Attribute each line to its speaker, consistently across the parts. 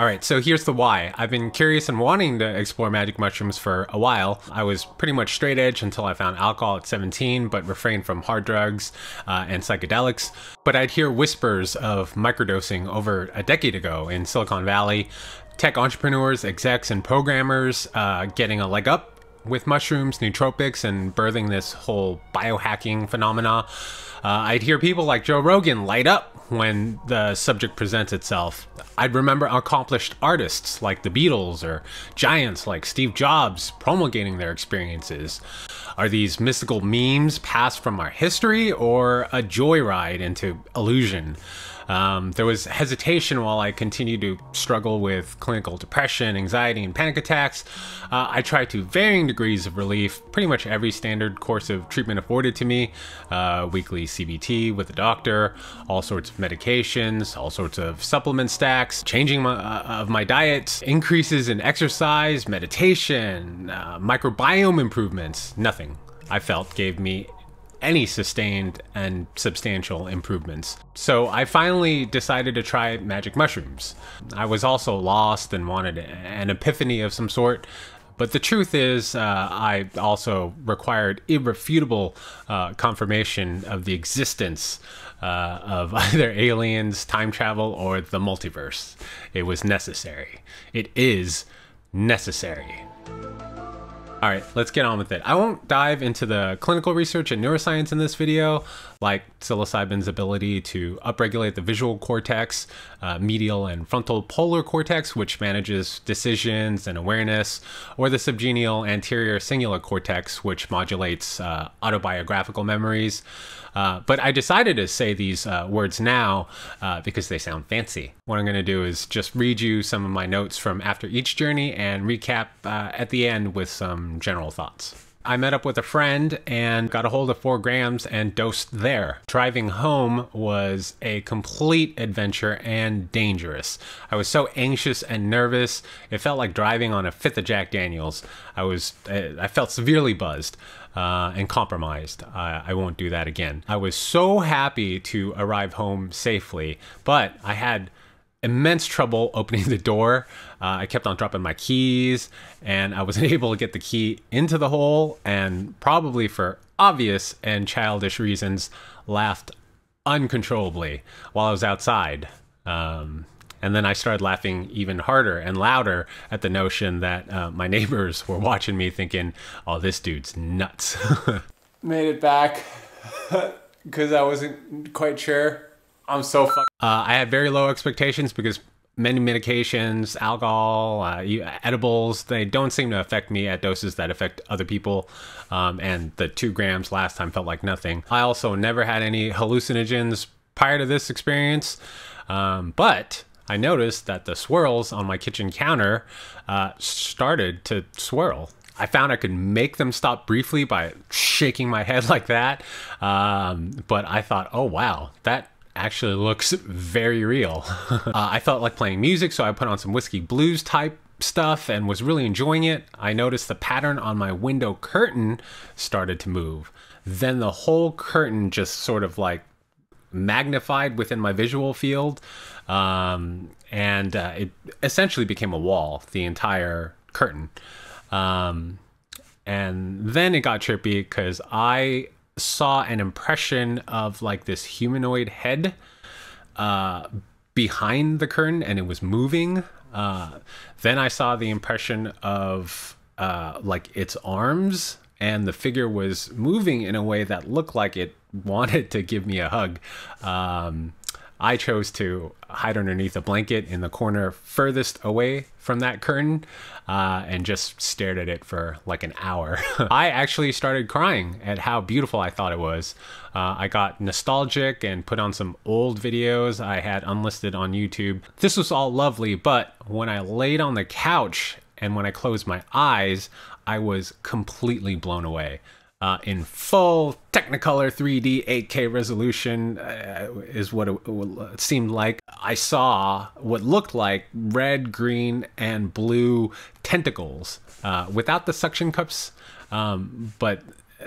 Speaker 1: All right, so here's the why. I've been curious and wanting to explore magic mushrooms for a while. I was pretty much straight edge until I found alcohol at 17, but refrained from hard drugs and psychedelics. But I'd hear whispers of microdosing over a decade ago in Silicon Valley. Tech entrepreneurs, execs, and programmers getting a leg up with mushrooms, nootropics, and birthing this whole biohacking phenomena. I'd hear people like Joe Rogan light up when the subject presents itself. I'd remember accomplished artists like the Beatles or giants like Steve Jobs promulgating their experiences. Are these mystical memes passed from our history or a joyride into illusion? There was hesitation while I continued to struggle with clinical depression, anxiety, and panic attacks. I tried to varying degrees of relief, pretty much every standard course of treatment afforded to me, weekly CBT with a doctor, all sorts of medications, all sorts of supplement stacks, changing of my diet, increases in exercise, meditation, microbiome improvements. Nothing, I felt, gave me any sustained and substantial improvements. So I finally decided to try magic mushrooms. I was also lost and wanted an epiphany of some sort. But the truth is, I also required irrefutable confirmation of the existence of either aliens, time travel, or the multiverse. It was necessary. It is necessary. All right, let's get on with it. I won't dive into the clinical research and neuroscience in this video, like psilocybin's ability to upregulate the visual cortex, medial and frontal polar cortex, which manages decisions and awareness, or the subgenial anterior cingulate cortex, which modulates autobiographical memories. But I decided to say these words now because they sound fancy. What I'm going to do is just read you some of my notes from after each journey and recap at the end with some general thoughts. I met up with a friend and got a hold of 4 grams and dosed there. Driving home was a complete adventure and dangerous. I was so anxious and nervous. It felt like driving on a fifth of Jack Daniels. I felt severely buzzed and compromised. I won't do that again. I was so happy to arrive home safely, but I had immense trouble opening the door. I kept on dropping my keys, and I wasn't able to get the key into the hole, and probably for obvious and childish reasons, laughed uncontrollably while I was outside. And then I started laughing even harder and louder at the notion that my neighbors were watching me thinking, oh, this dude's nuts. Made it back because I wasn't quite sure. I'm so fucked. I had very low expectations because many medications, alcohol, edibles, they don't seem to affect me at doses that affect other people. And the 2 grams last time felt like nothing. I also never had any hallucinogens prior to this experience. But I noticed that the swirls on my kitchen counter started to swirl. I found I could make them stop briefly by shaking my head like that. But I thought, oh wow, that actually looks very real. I felt like playing music, so I put on some whiskey blues type stuff and was really enjoying it. I noticed the pattern on my window curtain started to move. Then the whole curtain just sort of like magnified within my visual field, and it essentially became a wall, the entire curtain. And then it got trippy because I saw an impression of like this humanoid head behind the curtain, and it was moving. Then I saw the impression of like its arms, and the figure was moving in a way that looked like it wanted to give me a hug. I chose to hide underneath a blanket in the corner furthest away from that curtain and just stared at it for like an hour. I actually started crying at how beautiful I thought it was. I got nostalgic and put on some old videos I had unlisted on YouTube. This was all lovely, but when I laid on the couch and when I closed my eyes, I was completely blown away. In full Technicolor 3D 8K resolution is what it seemed like. I saw what looked like red, green, and blue tentacles without the suction cups, but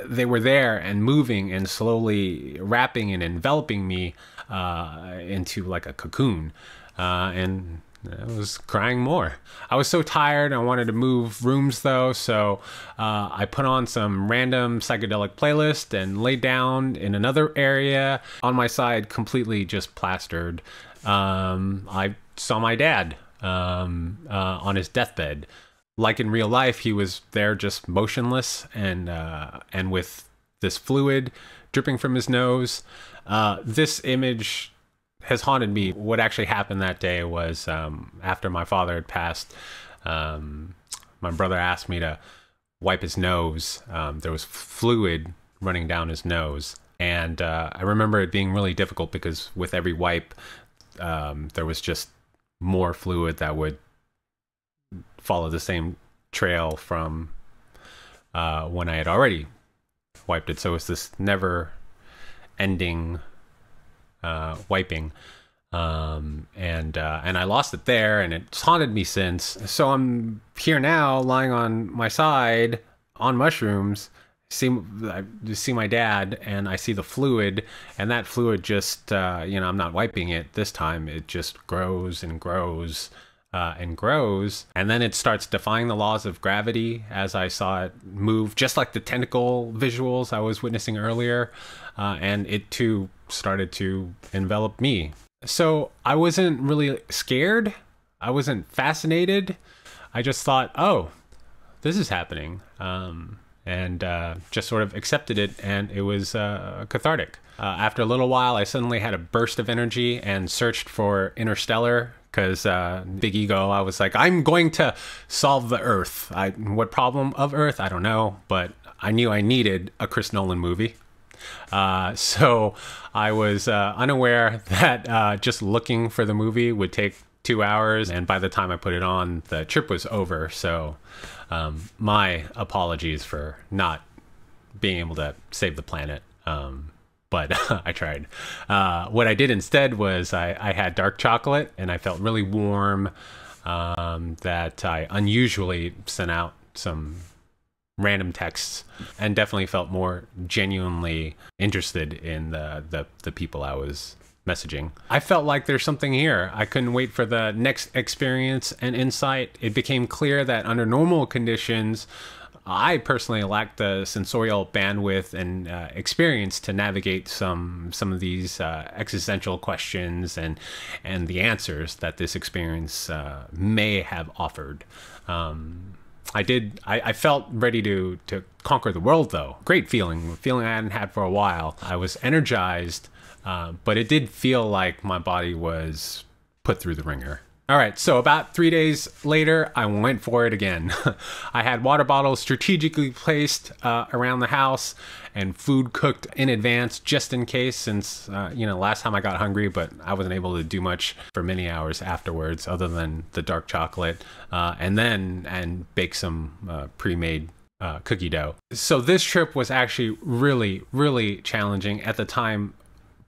Speaker 1: they were there and moving and slowly wrapping and enveloping me into like a cocoon. And I was crying more. I was so tired. I wanted to move rooms though, so I put on some random psychedelic playlist and laid down in another area on my side, completely just plastered. I saw my dad on his deathbed. Like in real life, he was there just motionless and with this fluid dripping from his nose. This image has haunted me. What actually happened that day was after my father had passed, my brother asked me to wipe his nose. There was fluid running down his nose. And I remember it being really difficult because with every wipe, there was just more fluid that would follow the same trail from when I had already wiped it. So it was this never ending wiping, and I lost it there, and it's haunted me since. So I'm here now, lying on my side on mushrooms. I see my dad, and I see the fluid, and that fluid just, I'm not wiping it this time. It just grows and grows and grows, and then it starts defying the laws of gravity as I saw it move, just like the tentacle visuals I was witnessing earlier, and it too started to envelop me. So I wasn't really scared. I wasn't fascinated. I just thought, oh, this is happening, and just sort of accepted it, and it was cathartic. After a little while, I suddenly had a burst of energy and searched for Interstellar, because big ego, I was like, I'm going to solve the Earth. What problem of Earth? I don't know, but I knew I needed a Chris Nolan movie. So I was unaware that just looking for the movie would take 2 hours, and by the time I put it on, the trip was over. So my apologies for not being able to save the planet. But I tried. What I did instead was I had dark chocolate, and I felt really warm, that I unusually sent out some random texts, and definitely felt more genuinely interested in the people I was messaging. I felt like there's something here. I couldn't wait for the next experience and insight. It became clear that under normal conditions, I personally lack the sensorial bandwidth and experience to navigate some of these existential questions and the answers that this experience may have offered. I felt ready to conquer the world, though. Great feeling I hadn't had for a while. I was energized, but it did feel like my body was put through the ringer. All right, so about 3 days later, I went for it again. I had water bottles strategically placed around the house and food cooked in advance just in case, since, last time I got hungry, but I wasn't able to do much for many hours afterwards other than the dark chocolate, and bake some pre-made cookie dough. So this trip was actually really, really challenging. At the time,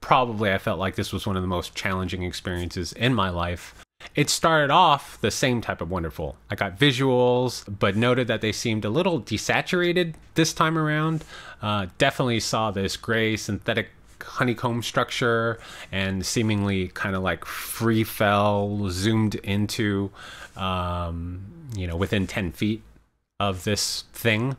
Speaker 1: probably I felt like this was one of the most challenging experiences in my life. It started off the same type of wonderful. I got visuals, but noted that they seemed a little desaturated this time around. Definitely saw this gray synthetic honeycomb structure and seemingly kind of like free fell, zoomed into, within 10 feet of this thing,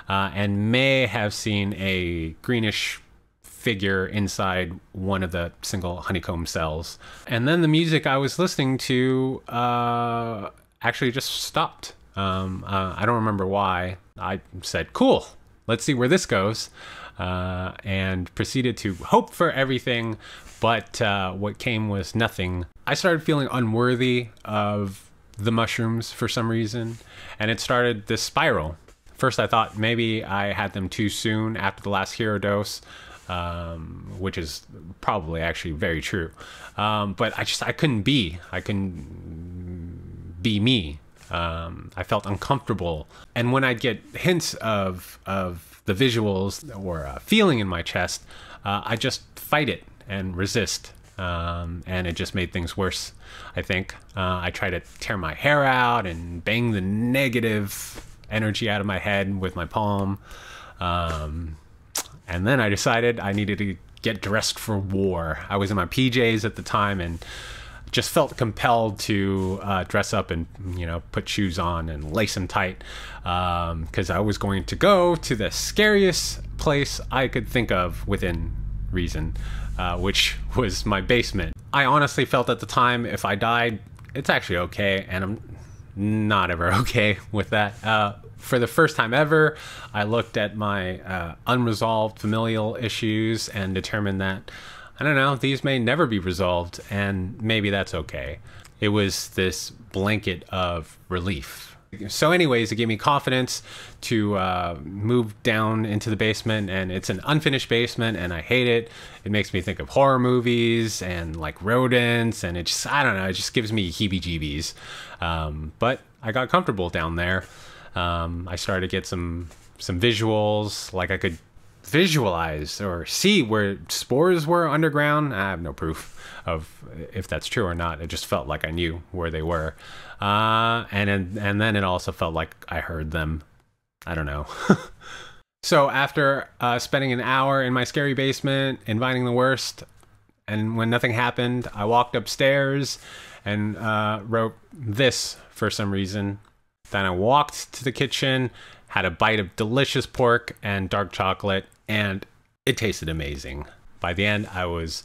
Speaker 1: and may have seen a greenish figure inside one of the single honeycomb cells. And then the music I was listening to actually just stopped. I don't remember why. I said, cool, let's see where this goes, and proceeded to hope for everything, but what came was nothing. I started feeling unworthy of the mushrooms for some reason, and it started this spiral. First I thought maybe I had them too soon after the last hero dose, which is probably actually very true. But I couldn't be me. I felt uncomfortable. And when I'd get hints of the visuals or a feeling in my chest, I just fight it and resist. And it just made things worse, I think. I tried to tear my hair out and bang the negative energy out of my head with my palm. And then I decided I needed to get dressed for war. I was in my PJs at the time, and just felt compelled to dress up and, you know, put shoes on and lace them tight, because I was going to go to the scariest place I could think of within reason, which was my basement. I honestly felt at the time, if I died, it's actually okay, and I'm not ever okay with that. For the first time ever, I looked at my unresolved familial issues and determined that, I don't know, these may never be resolved, and maybe that's okay. It was this blanket of relief. So anyways, it gave me confidence to move down into the basement, and it's an unfinished basement, and I hate it. It makes me think of horror movies and like rodents, and it just, I don't know, it just gives me heebie-jeebies. But I got comfortable down there. I started to get some visuals, like I could visualize or see where spores were underground. I have no proof of if that's true or not. It just felt like I knew where they were. And then it also felt like I heard them. I don't know. So after spending an hour in my scary basement, inviting the worst, and when nothing happened, I walked upstairs and wrote this for some reason. Then I walked to the kitchen, had a bite of delicious pork and dark chocolate, and it tasted amazing. By the end, I was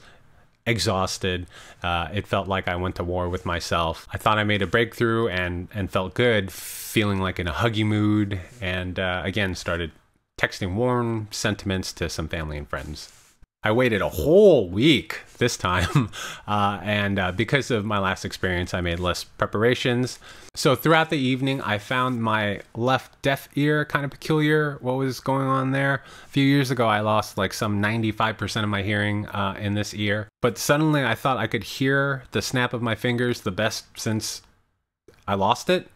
Speaker 1: exhausted. It felt like I went to war with myself. I thought I made a breakthrough and felt good, feeling like in a huggy mood, and again, started texting warm sentiments to some family and friends. I waited a whole week this time, and because of my last experience, I made less preparations. So throughout the evening, I found my left deaf ear kind of peculiar. What was going on there? A few years ago, I lost like some 95% of my hearing in this ear. But suddenly I thought I could hear the snap of my fingers the best since I lost it.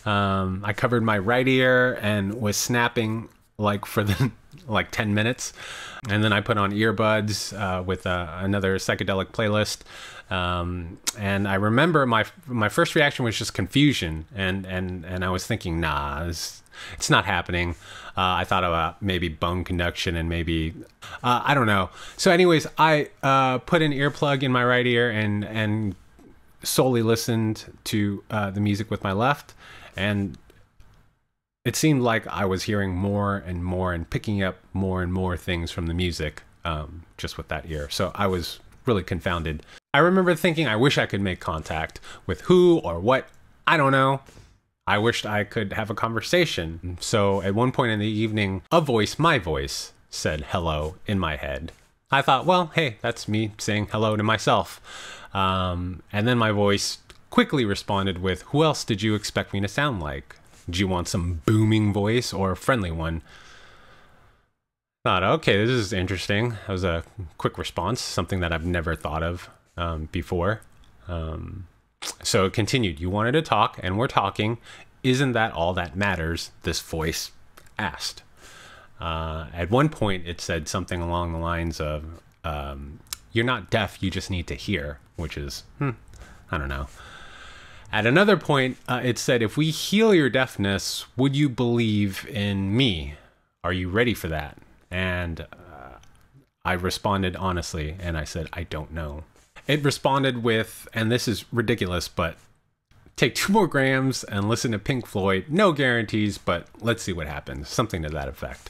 Speaker 1: I covered my right ear and was snapping like for the like 10 minutes. And then I put on earbuds with another psychedelic playlist. And I remember my first reaction was just confusion. And I was thinking, nah, it's not happening. I thought about maybe bone conduction and maybe, I don't know. So anyways, I put an earplug in my right ear and solely listened to the music with my left. And it seemed like I was hearing more and more and picking up more and more things from the music just with that ear. So I was really confounded. I remember thinking, I wish I could make contact with who or what, I don't know. I wished I could have a conversation. So at one point in the evening, a voice, my voice, said hello in my head. I thought, well, hey, that's me saying hello to myself. And then my voice quickly responded with, who else did you expect me to sound like? Do you want some booming voice or a friendly one? Thought, okay, this is interesting. That was a quick response, something that I've never thought of before. So it continued. You wanted to talk, and we're talking. Isn't that all that matters? This voice asked. At one point, it said something along the lines of, you're not deaf, you just need to hear, which is, I don't know. At another point, it said, if we heal your deafness, would you believe in me? Are you ready for that? And I responded honestly, and I said, I don't know. It responded with, and this is ridiculous, but take 2 more grams and listen to Pink Floyd. No guarantees, but let's see what happens. Something to that effect.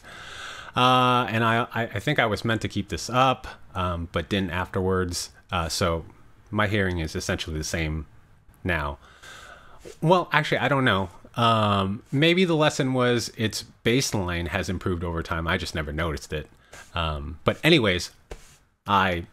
Speaker 1: And I think I was meant to keep this up, but didn't afterwards. So my hearing is essentially the same now. Well, actually, I don't know. Maybe the lesson was its baseline has improved over time. I just never noticed it. But anyways, I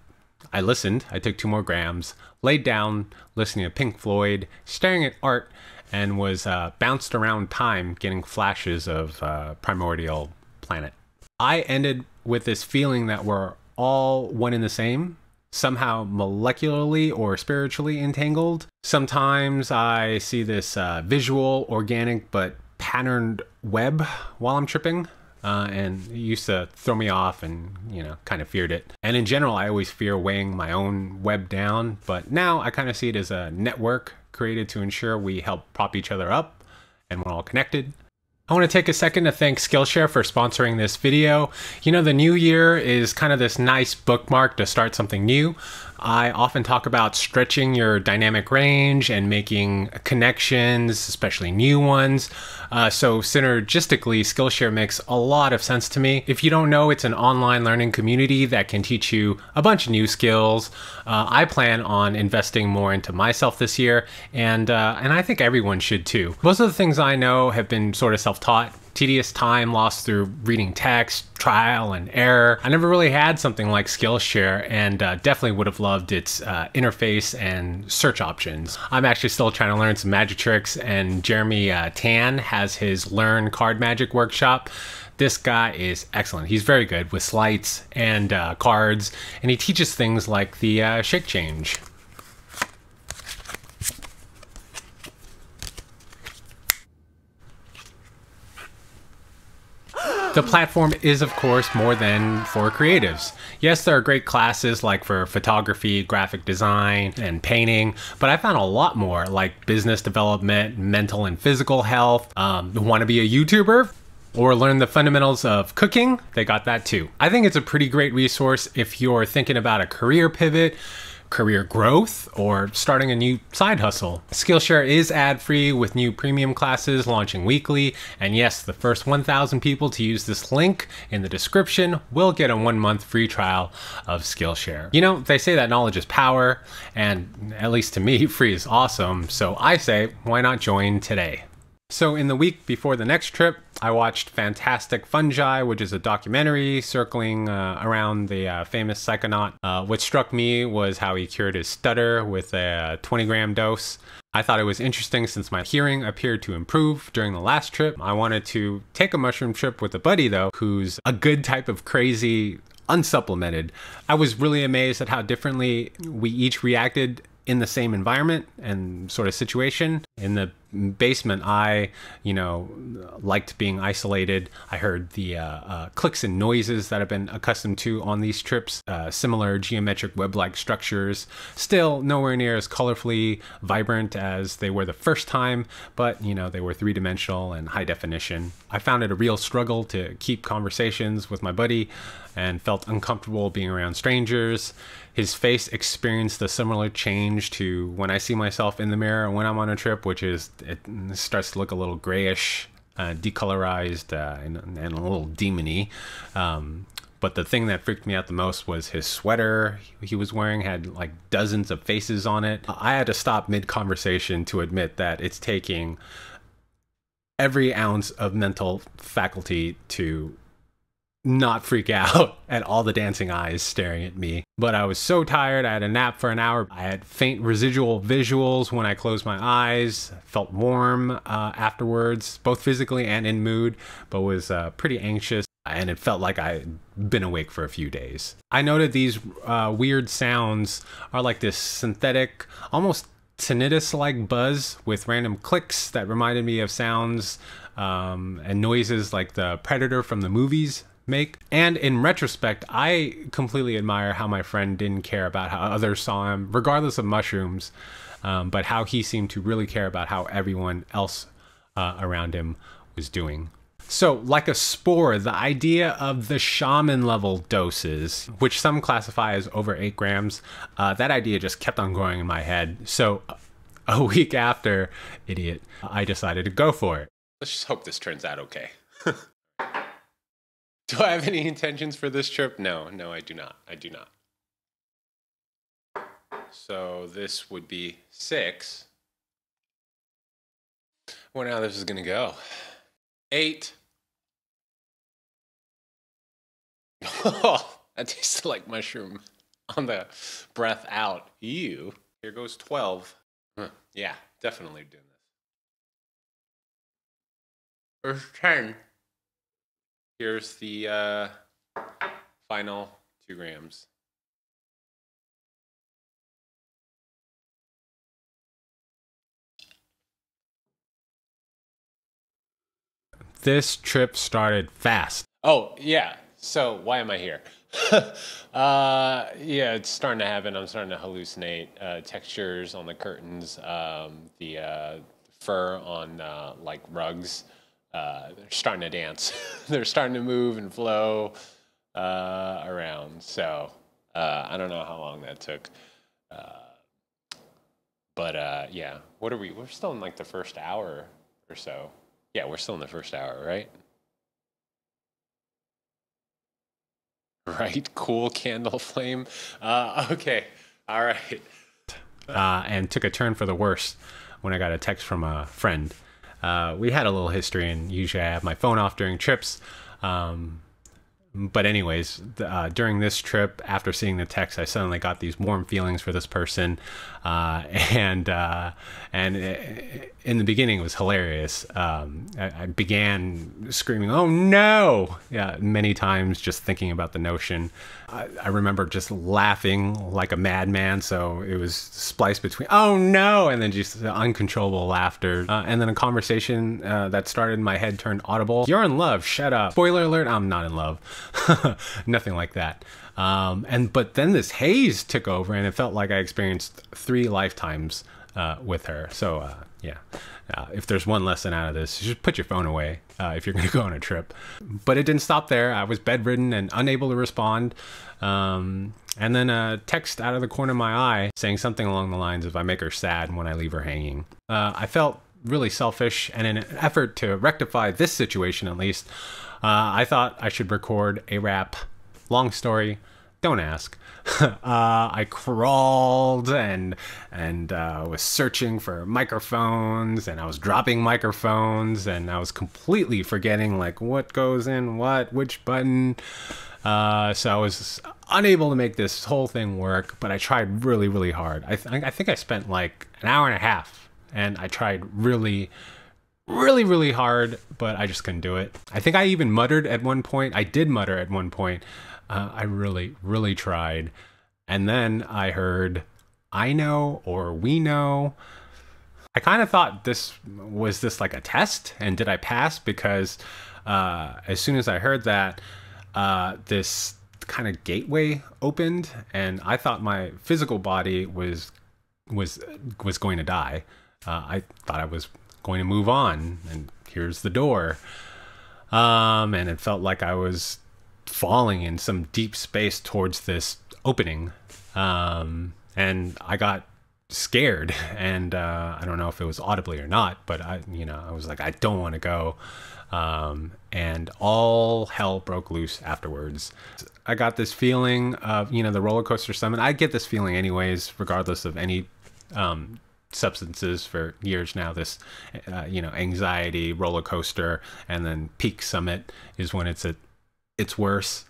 Speaker 1: listened. I took 2 more grams, laid down, listening to Pink Floyd, staring at art, and was bounced around time, getting flashes of Primordial Planet. I ended with this feeling that we're all one and the same, somehow molecularly or spiritually entangled. Sometimes I see this visual, organic, but patterned web while I'm tripping. And it used to throw me off and, kind of feared it. And in general, I always fear weighing my own web down. But now I kind of see it as a network created to ensure we help prop each other up and we're all connected. I want to take a second to thank Skillshare for sponsoring this video. The new year is kind of this nice bookmark to start something new. I often talk about stretching your dynamic range and making connections, especially new ones. So synergistically, Skillshare makes a lot of sense to me. If you don't know, it's an online learning community that can teach you a bunch of new skills. I plan on investing more into myself this year, and I think everyone should too. Most of the things I know have been sort of self-taught. Tedious time lost through reading text, trial and error. I never really had something like Skillshare, and definitely would have loved its interface and search options. I'm actually still trying to learn some magic tricks, and Jeremy Tan has his Learn Card Magic workshop. This guy is excellent. He's very good with sleights and cards, and he teaches things like the shake change. The platform is, of course, more than for creatives. Yes, there are great classes like for photography, graphic design, and painting, but I found a lot more like business development, mental and physical health. Want to be a YouTuber? Or learn the fundamentals of cooking? They got that too. I think it's a pretty great resource if you're thinking about a career pivot, career growth, or starting a new side hustle. Skillshare is ad-free with new premium classes launching weekly, and yes, the first 1,000 people to use this link in the description will get a 1-month free trial of Skillshare. You know, they say that knowledge is power, and at least to me, free is awesome, so I say, why not join today? So in the week before the next trip, I watched Fantastic Fungi, which is a documentary circling around the famous psychonaut. What struck me was how he cured his stutter with a 20-gram dose. I thought it was interesting since my hearing appeared to improve during the last trip. I wanted to take a mushroom trip with a buddy, though, who's a good type of crazy, unsupplemented. I was really amazed at how differently we each reacted in the same environment and sort of situation. In the basement, I, liked being isolated. I heard the clicks and noises that I've been accustomed to on these trips, similar geometric web-like structures, still nowhere near as colorfully vibrant as they were the first time, but they were three-dimensional and high definition. I found it a real struggle to keep conversations with my buddy and felt uncomfortable being around strangers. His face experienced a similar change to when I see myself in the mirror when I'm on a trip, which is it starts to look a little grayish, decolorized, and a little demony. But the thing that freaked me out the most was his sweater he was wearing had like dozens of faces on it. I had to stop mid-conversation to admit that it's taking every ounce of mental faculty to not freak out at all the dancing eyes staring at me. But I was so tired, I had a nap for an hour. I had faint residual visuals when I closed my eyes, felt warm afterwards, both physically and in mood, but was pretty anxious, and it felt like I'd been awake for a few days. I noted these weird sounds are like this synthetic, almost tinnitus-like buzz with random clicks that reminded me of sounds and noises like the Predator from the movies make. And in retrospect, I completely admire how my friend didn't care about how others saw him, regardless of mushrooms, but how he seemed to really care about how everyone else around him was doing. So, like a spore, the idea of the shaman level doses, which some classify as over 8 grams, that idea just kept on growing in my head. So, a week after, idiot, I decided to go for it. Let's just hope this turns out okay. Do I have any intentions for this trip? No, I do not. I do not. So this would be 6. Wonder how this is going to go. 8. Oh, that tasted like mushroom on the breath out. Ew. Here goes 12. Yeah, definitely doing this. There's 10. Here's the final 2 grams. This trip started fast. Oh, yeah. So why am I here? Yeah, it's starting to happen. I'm starting to hallucinate textures on the curtains, the fur on like rugs. They're starting to dance. They're starting to move and flow around. So I don't know how long that took. Yeah, what are we? We're still in like the first hour or so. Yeah, we're still in the first hour, right? Right, cool candle flame. Okay, all right. And took a turn for the worse when I got a text from a friend. We had a little history, and usually I have my phone off during trips. But anyways, during this trip, after seeing the text, I suddenly got these warm feelings for this person, and in the beginning it was hilarious. I began screaming, "Oh no!" Yeah, many times, just thinking about the notion. I remember just laughing like a madman, so it was spliced between "oh no" and then just uncontrollable laughter, and then a conversation that started in my head turned audible. "You're in love, shut up." Spoiler alert, I'm not in love. Nothing like that. But then this haze took over, and it felt like I experienced 3 lifetimes with her. So yeah, if there's one lesson out of this, just put your phone away if you're going to go on a trip. But it didn't stop there. I was bedridden and unable to respond. And then a text out of the corner of my eye saying something along the lines of, "I make her sad when I leave her hanging." I felt really selfish, and in an effort to rectify this situation at least, I thought I should record a rap. Long story, don't ask. I crawled and was searching for microphones, and I was dropping microphones, and I was completely forgetting like what goes in what, which button. So I was unable to make this whole thing work, but I tried really, really hard. I think I spent like an hour and a half, and I tried really hard, but I just couldn't do it. I think I even muttered at one point. I did mutter at one point. I really tried. And then I heard, "I know," or "we know." I kind of thought was this like a test? And did I pass? Because as soon as I heard that, this kind of gateway opened, and I thought my physical body was going to die. I thought I was going to move on, and here's the door. And it felt like I was falling in some deep space towards this opening. And I got scared, and I don't know if it was audibly or not, but I was like, I don't want to go. And all hell broke loose afterwards. I got this feeling of, the roller coaster summit. I get this feeling anyways, regardless of any substances for years now. This anxiety roller coaster, and then peak summit is when it's at its worst.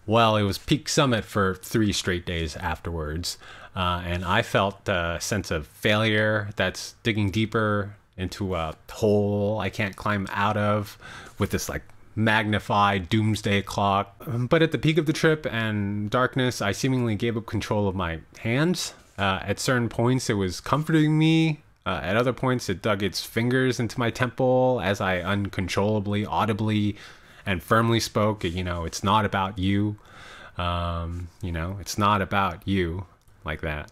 Speaker 1: Well, it was peak summit for 3 straight days afterwards, and I felt a sense of failure that's digging deeper into a hole I can't climb out of, with this like magnified doomsday clock. But at the peak of the trip and darkness, I seemingly gave up control of my hands. At certain points, it was comforting me. At other points, it dug its fingers into my temple as I uncontrollably, audibly, and firmly spoke. It's not about you. It's not about you, like that.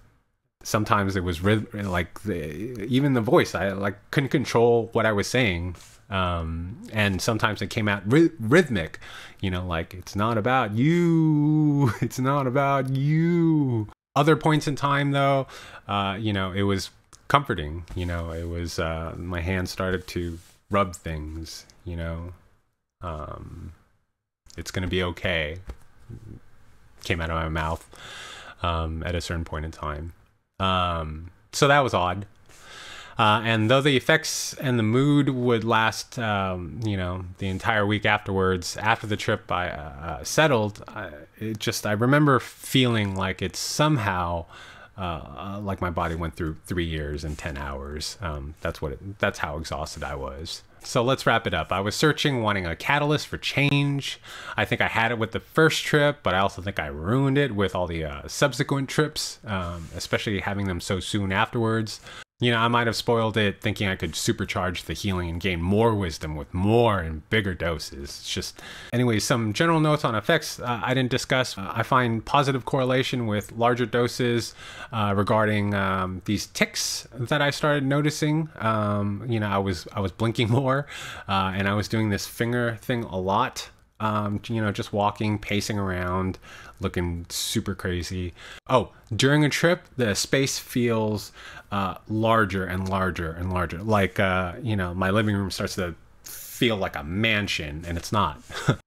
Speaker 1: Sometimes it was even the voice. I couldn't control what I was saying. And sometimes it came out rhythmic, like, "It's not about you. It's not about you." Other points in time, though, it was comforting. It was, my hands started to rub things, "It's going to be okay," came out of my mouth at a certain point in time. So that was odd. And though the effects and the mood would last, the entire week afterwards, after the trip I settled, I remember feeling like it's somehow like my body went through 3 years and 10 hours. That's how exhausted I was. So let's wrap it up. I was searching, wanting a catalyst for change. I think I had it with the first trip, but I also think I ruined it with all the subsequent trips, especially having them so soon afterwards. I might have spoiled it thinking I could supercharge the healing and gain more wisdom with more and bigger doses. Anyways, some general notes on effects I didn't discuss. I find positive correlation with larger doses regarding these tics that I started noticing. I was blinking more, and I was doing this finger thing a lot. just walking, pacing around, looking super crazy. Oh, during a trip, the space feels larger and larger and larger. Like, my living room starts to feel like a mansion, and it's not.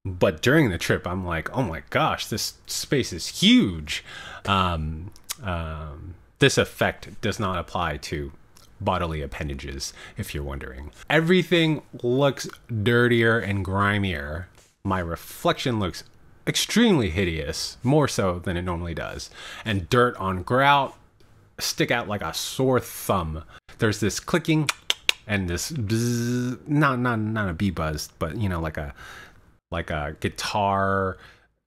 Speaker 1: But during the trip, I'm like, oh my gosh, this space is huge. This effect does not apply to bodily appendages, if you're wondering. Everything looks dirtier and grimier. My reflection looks extremely hideous, more so than it normally does. And dirt on grout stick out like a sore thumb. There's this clicking and this bzz, not a bee buzz, but like a guitar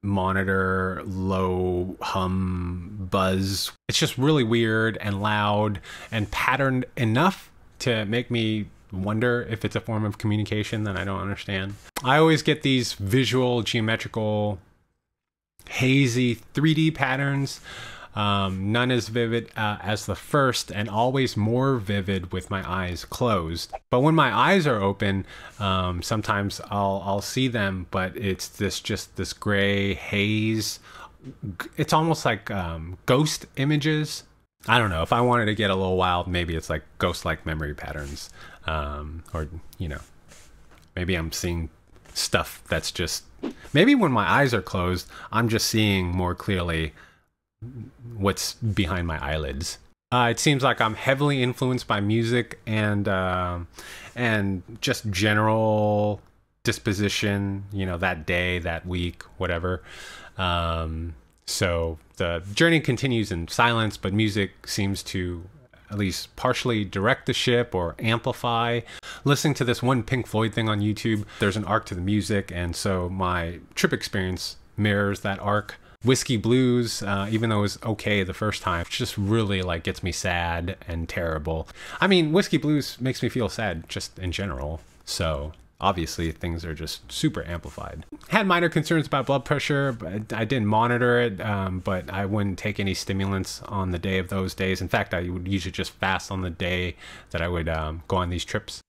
Speaker 1: monitor low hum buzz. It's just really weird and loud and patterned enough to make me wonder if it's a form of communication that I don't understand. I always get these visual, geometrical, hazy 3D patterns. None as vivid as the first, and always more vivid with my eyes closed. But when my eyes are open, sometimes I'll see them, but it's this gray haze. It's almost like ghost images. I don't know. If I wanted to get a little wild, maybe it's like ghost-like memory patterns, or maybe I'm seeing stuff that's just. Maybe when my eyes are closed, I'm just seeing more clearly what's behind my eyelids. It seems like I'm heavily influenced by music and just general disposition, that day, that week, whatever. So the journey continues in silence, but music seems to at least partially direct the ship or amplify. Listening to this one Pink Floyd thing on YouTube, there's an arc to the music, and so my trip experience mirrors that arc. Whiskey Blues, even though it was okay the first time, just really gets me sad and terrible. I mean, Whiskey Blues makes me feel sad just in general, so obviously things are just super amplified. Had minor concerns about blood pressure, but I didn't monitor it, but I wouldn't take any stimulants on the day of those days. In fact, I would usually just fast on the day that I would go on these trips.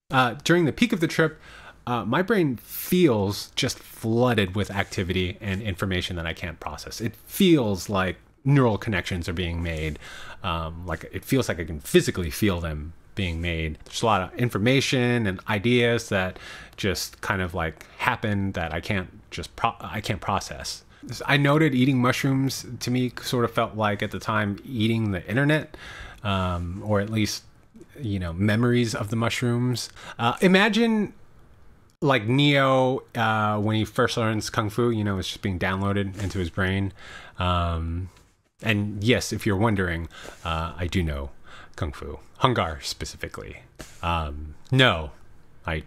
Speaker 1: During the peak of the trip, my brain feels just flooded with activity and information that I can't process. It feels like neural connections are being made. It feels like I can physically feel them being made. There's a lot of information and ideas that just kind of happen that I can't process. I noted eating mushrooms to me sort of felt like at the time eating the internet, or at least memories of the mushrooms. Imagine Neo, when he first learns Kung Fu, it's just being downloaded into his brain. And yes, if you're wondering, I do know Kung Fu. Hung Gar specifically. No, I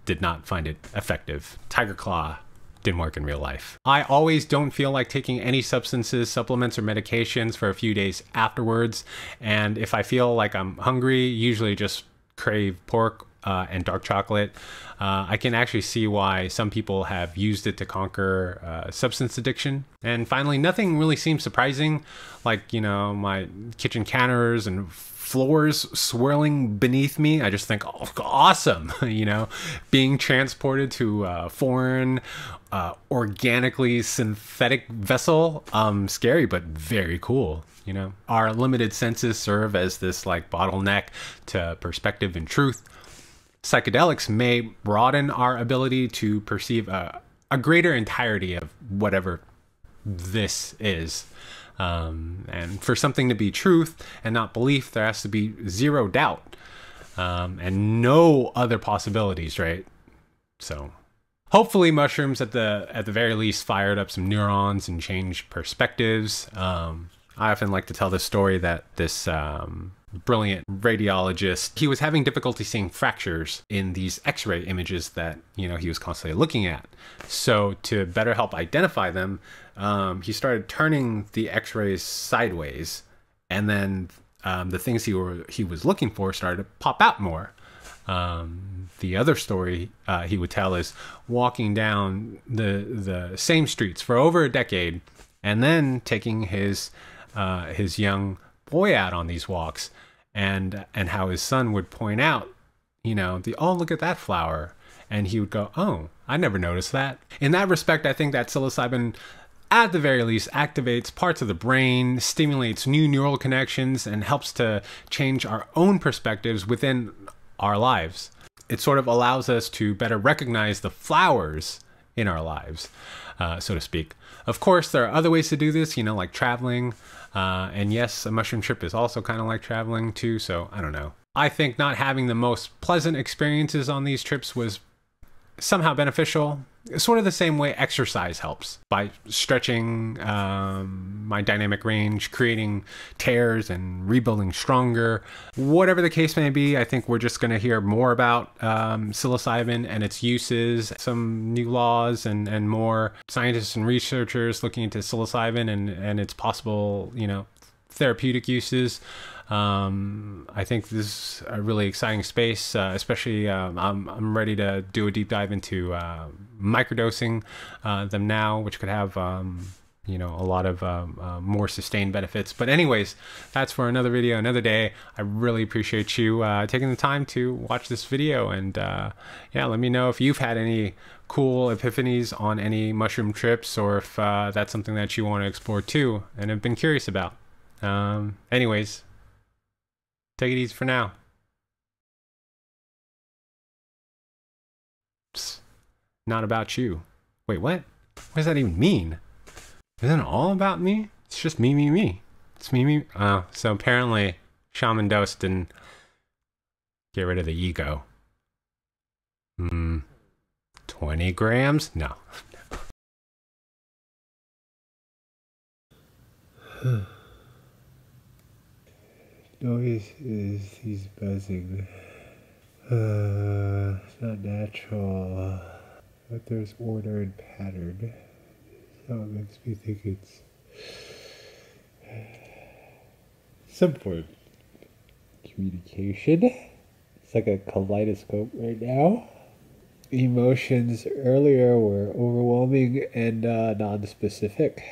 Speaker 1: did not find it effective. Tiger Claw didn't work in real life. I always don't feel like taking any substances, supplements, or medications for a few days afterwards. And if I feel like I'm hungry, usually just crave pork and dark chocolate. I can actually see why some people have used it to conquer substance addiction. And finally, nothing really seems surprising, my kitchen counters and floors swirling beneath me. I just think, oh, awesome, being transported to a foreign, organically synthetic vessel. Scary, but very cool. Our limited senses serve as this bottleneck to perspective and truth. Psychedelics may broaden our ability to perceive a greater entirety of whatever this is. And for something to be truth and not belief, there has to be zero doubt, and no other possibilities, right? So hopefully mushrooms at the very least fired up some neurons and changed perspectives. I often like to tell this story that this brilliant radiologist, he was having difficulty seeing fractures in these x-ray images that he was constantly looking at. So to better help identify them, he started turning the x-rays sideways, and then the things he was looking for started to pop out more. The other story he would tell is walking down the same streets for over a decade, and then taking his young boy out on these walks, and how his son would point out, oh, look at that flower. And he would go, oh, I never noticed that. In that respect, I think that psilocybin, at the very least, activates parts of the brain, stimulates new neural connections, and helps to change our own perspectives within our lives. It sort of allows us to better recognize the flowers in our lives, so to speak. Of course, there are other ways to do this, like traveling. And yes, a mushroom trip is also kind of like traveling too, so I don't know. I think not having the most pleasant experiences on these trips was somehow beneficial. Sort of the same way exercise helps, by stretching my dynamic range, creating tears and rebuilding stronger. Whatever the case may be, I think we're just going to hear more about psilocybin and its uses, some new laws and more scientists and researchers looking into psilocybin and its possible, therapeutic uses. I think this is a really exciting space, especially I'm ready to do a deep dive into microdosing them now, which could have a lot of more sustained benefits. But anyways, that's for another video, another day. I really appreciate you taking the time to watch this video, and yeah, let me know if you've had any cool epiphanies on any mushroom trips, or if that's something that you want to explore too and have been curious about. Anyways, take it easy for now. Psst, not about you. Wait, what? What does that even mean? Isn't it all about me? It's just me, me, me. It's me, me. Oh, so apparently shaman dose didn't get rid of the ego. 20 grams? No.
Speaker 2: Noise is he's buzzing. It's not natural, but there's order and pattern, so it makes me think it's some form of communication. It's like a kaleidoscope right now. Emotions earlier were overwhelming and non-specific.